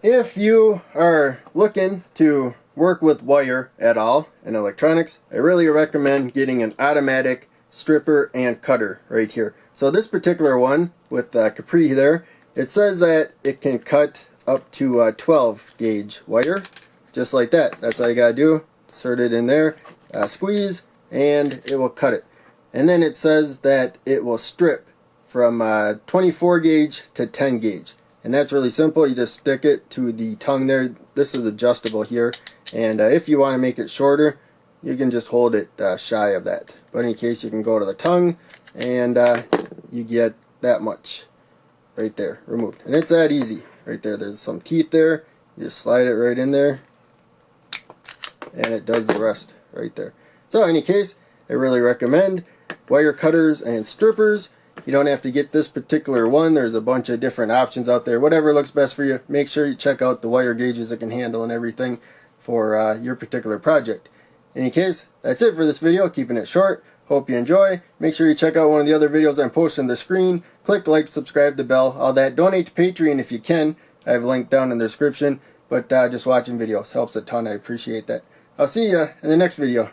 If you are looking to work with wire at all in electronics, I really recommend getting an automatic stripper and cutter right here. So this particular one with Capri there, it says that it can cut up to 12 gauge wire, just like that. That's all you gotta do. Insert it in there, squeeze, and it will cut it. And then it says that it will strip from 24 gauge to 10 gauge. And that's really simple. You just stick it to the tongue there. This is adjustable here. And if you want to make it shorter, you can just hold it shy of that. But in any case, you can go to the tongue and you get that much right there removed. And it's that easy. Right there, there's some teeth there. You just slide it right in there. And it does the rest right there. So in any case, I really recommend wire cutters and strippers. You don't have to get this particular one. There's a bunch of different options out there. Whatever looks best for you. Make sure you check out the wire gauges it can handle and everything for your particular project. In any case, that's it for this video. Keeping it short. Hope you enjoy. Make sure you check out one of the other videos I'm posting on the screen. Click like, subscribe, the bell, all that. Donate to Patreon if you can. I have a link down in the description. But just watching videos helps a ton. I appreciate that. I'll see you in the next video.